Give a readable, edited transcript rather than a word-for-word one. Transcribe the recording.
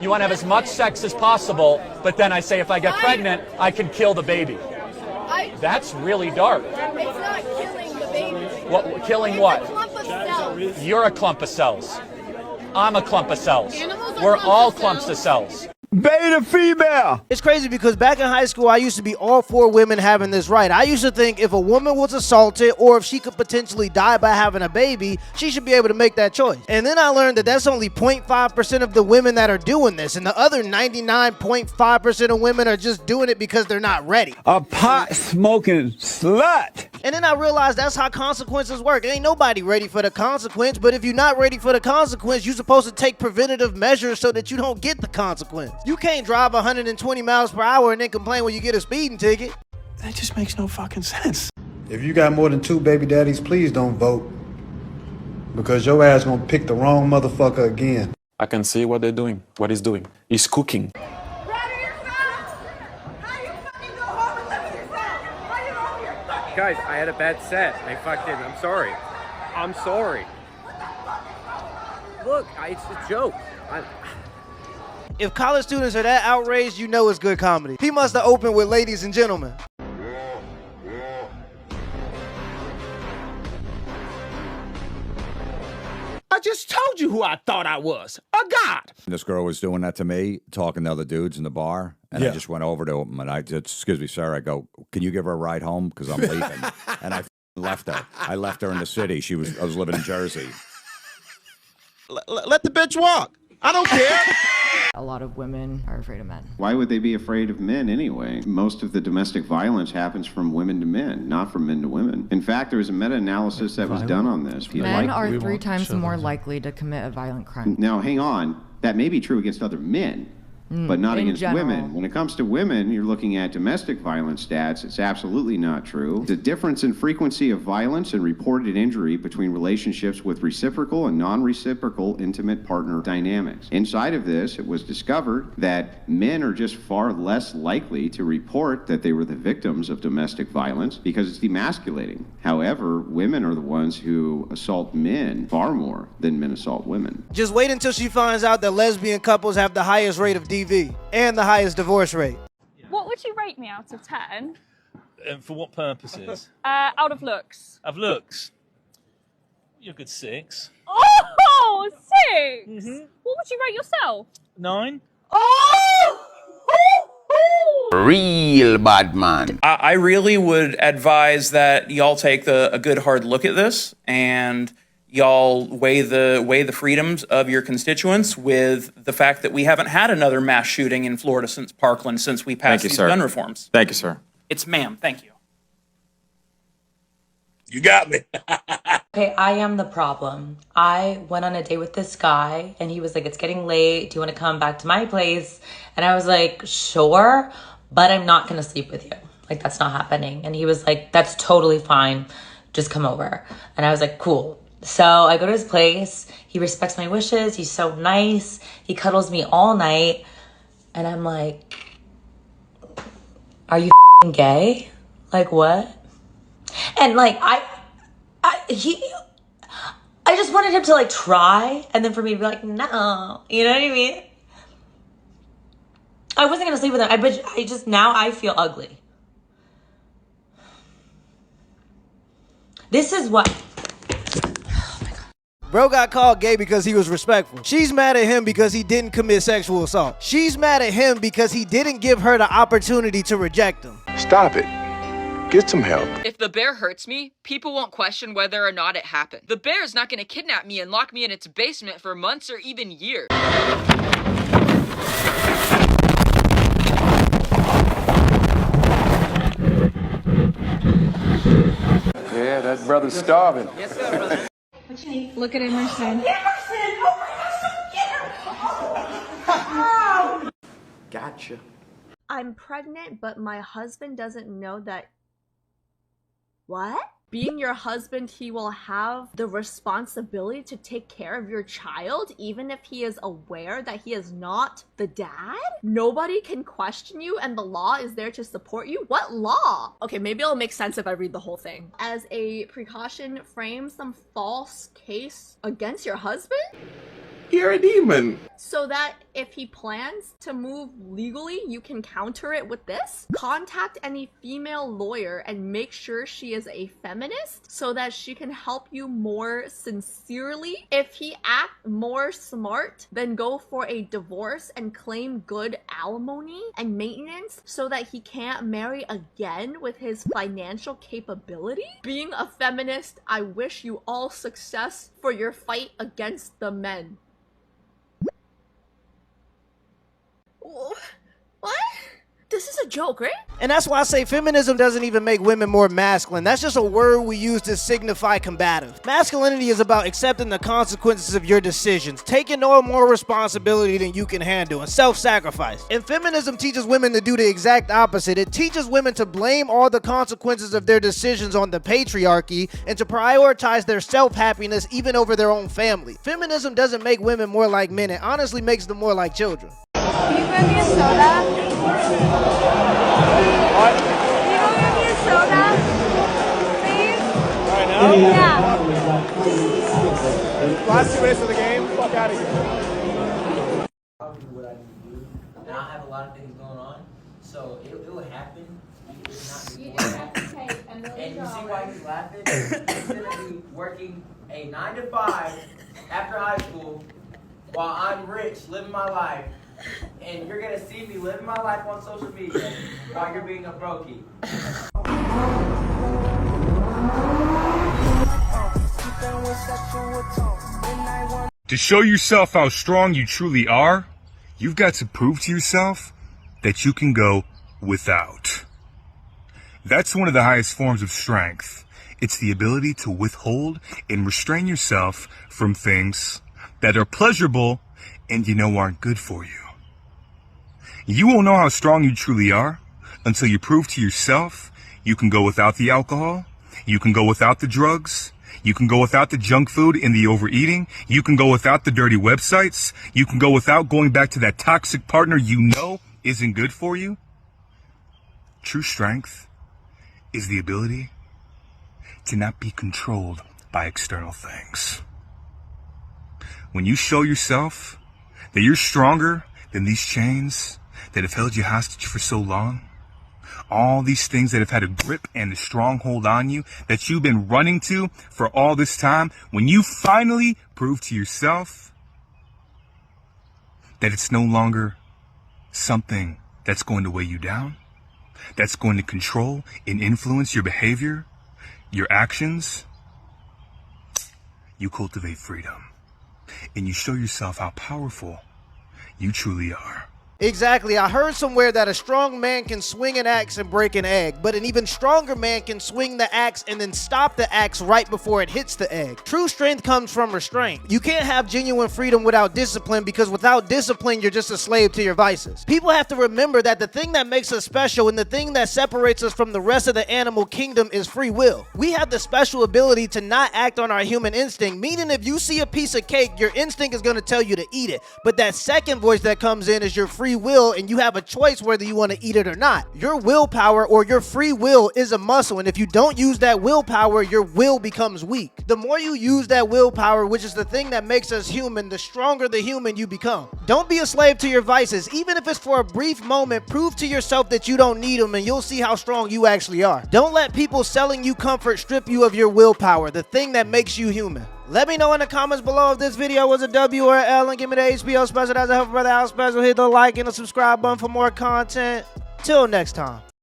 You want to have as much sex as possible, but then I say if I get pregnant, I can kill the baby. That's really dark. It's not killing the baby. What? Killing what? It's a clump of cells. You're a clump of cells. I'm a clump of cells. Animals are We're clumps all of clumps cells. of cells. Beta female. It's crazy because back in high school, I used to be all for women having this right. I used to think if a woman was assaulted or if she could potentially die by having a baby, she should be able to make that choice. And then I learned that that's only 0.5% of the women that are doing this. And the other 99.5% of women are just doing it because they're not ready. A pot smoking slut. And then I realized that's how consequences work. Ain't nobody ready for the consequence, but if you're not ready for the consequence, you're supposed to take preventative measures so that you don't get the consequence. You can't drive 120 miles per hour and then complain when you get a speeding ticket. That just makes no fucking sense. If you got more than 2 baby daddies, please don't vote. Because your ass gonna pick the wrong motherfucker again. I can see what they're doing, what he's doing. He's cooking. Guys, I had a bad set. I'm sorry. I'm sorry. Look, it's a joke. If college students are that outraged, you know it's good comedy. He must have opened with ladies and gentlemen. I just told you who I thought I was. A god. This girl was doing that to me, talking to other dudes in the bar, and Yeah. I just went over to him, and I just, excuse me, sir, I go, can you give her a ride home? Because I'm leaving. And I left her. I left her in the city. I was living in Jersey. Let the bitch walk. I don't care. A lot of women are afraid of men. Why would they be afraid of men anyway? Most of the domestic violence happens from women to men, not from men to women. In fact, there was a meta-analysis that was done on this. Men are 3 times more likely to commit a violent crime. Now, hang on. That may be true against other men, but not in against general. women. When it comes to women, you're looking at domestic violence stats. It's absolutely not true. The difference in frequency of violence and reported injury between relationships with reciprocal and non-reciprocal intimate partner dynamics. Inside of this, it was discovered that men are just far less likely to report that they were the victims of domestic violence because it's demasculating. However, women are the ones who assault men far more than men assault women. Just wait until she finds out that lesbian couples have the highest rate of DV and the highest divorce rate. What would you rate me out of 10? For what purposes? Out of looks. Of looks? You're a good 6. Oh, 6! Mm-hmm. What would you rate yourself? 9. Oh! Real bad man. I really would advise that y'all take a good hard look at this and y'all weigh the freedoms of your constituents with the fact that we haven't had another mass shooting in Florida since Parkland since we passed these gun reforms. Thank you, sir. It's ma'am, thank you. You got me. Okay, I am the problem. I went on a date with this guy and he was like, it's getting late. Do you want to come back to my place? And I was like, sure, but I'm not going to sleep with you. Like, that's not happening. And he was like, that's totally fine. Just come over. And I was like, cool. So I go to his place. He respects my wishes. He's so nice. He cuddles me all night. And I'm like, are you gay? Like, what? And like, I just wanted him to like try, and then for me to be like, no, you know what I mean? I wasn't gonna sleep with him. Now I feel ugly. This is what. Bro got called gay because he was respectful. She's mad at him because he didn't commit sexual assault. She's mad at him because he didn't give her the opportunity to reject him. Stop it. Get some help. If the bear hurts me, people won't question whether or not it happened. The bear is not going to kidnap me and lock me in its basement for months or even years. Yeah, that brother's starving. Yes, sir, brother. What you need? Look at Emerson. Gotcha. I'm pregnant, but my husband doesn't know that. What? Being your husband, he will have the responsibility to take care of your child, even if he is aware that he is not the dad? Nobody can question you, and the law is there to support you? What law? Okay, maybe it'll make sense if I read the whole thing. As a precaution, frame some false case against your husband? You're a demon. So that if he plans to move legally, you can counter it with this. Contact any female lawyer and make sure she is a feminist so that she can help you more sincerely. If he acts more smart, then go for a divorce and claim good alimony and maintenance so that he can't marry again with his financial capability. Being a feminist, I wish you all success for your fight against the men. What? This is a joke, right? And that's why I say feminism doesn't even make women more masculine. That's just a word we use to signify combative. Masculinity is about accepting the consequences of your decisions, taking on more responsibility than you can handle, and self-sacrifice. And feminism teaches women to do the exact opposite. It teaches women to blame all the consequences of their decisions on the patriarchy and to prioritize their self-happiness even over their own family. Feminism doesn't make women more like men. It honestly makes them more like children. Can you bring me a soda? What? Can you go get me a soda? Please? Right now? Yeah. Last 2 minutes of the game, fuck out of here. What I need to do, and I'll have a lot of things going on, so it will happen. It's not going to happen. And you see why he's laughing? He's going to be working a 9 to 5 after high school while I'm rich, living my life. And you're gonna see me living my life on social media while you're being a brokey. To show yourself how strong you truly are, you've got to prove to yourself that you can go without. That's one of the highest forms of strength. It's the ability to withhold and restrain yourself from things that are pleasurable and you know aren't good for you. You won't know how strong you truly are until you prove to yourself you can go without the alcohol, you can go without the drugs, you can go without the junk food and the overeating, you can go without the dirty websites, you can go without going back to that toxic partner you know isn't good for you. True strength is the ability to not be controlled by external things. When you show yourself that you're stronger than these chains that have held you hostage for so long, all these things that have had a grip and a stronghold on you that you've been running to for all this time, when you finally prove to yourself that it's no longer something that's going to weigh you down, that's going to control and influence your behavior, your actions, you cultivate freedom and you show yourself how powerful you truly are. Exactly. I heard somewhere that a strong man can swing an axe and break an egg, but an even stronger man can swing the axe and then stop the axe right before it hits the egg. True strength comes from restraint. You can't have genuine freedom without discipline, because without discipline, you're just a slave to your vices. People have to remember that the thing that makes us special and the thing that separates us from the rest of the animal kingdom is free will. We have the special ability to not act on our human instinct, meaning if you see a piece of cake, your instinct is going to tell you to eat it. But that second voice that comes in is your free will, and you have a choice whether you want to eat it or not. Your willpower or your free will is a muscle, and if you don't use that willpower, your will becomes weak. The more you use that willpower, which is the thing that makes us human, the stronger the human you become. Don't be a slave to your vices. Even if it's for a brief moment, prove to yourself that you don't need them, and you'll see how strong you actually are. Don't let people selling you comfort strip you of your willpower, the thing that makes you human. Let me know in the comments below if this video was a W or an L, and give me the HBO special. That's a Help Brother Out special. Hit the like and the subscribe button for more content. Till next time.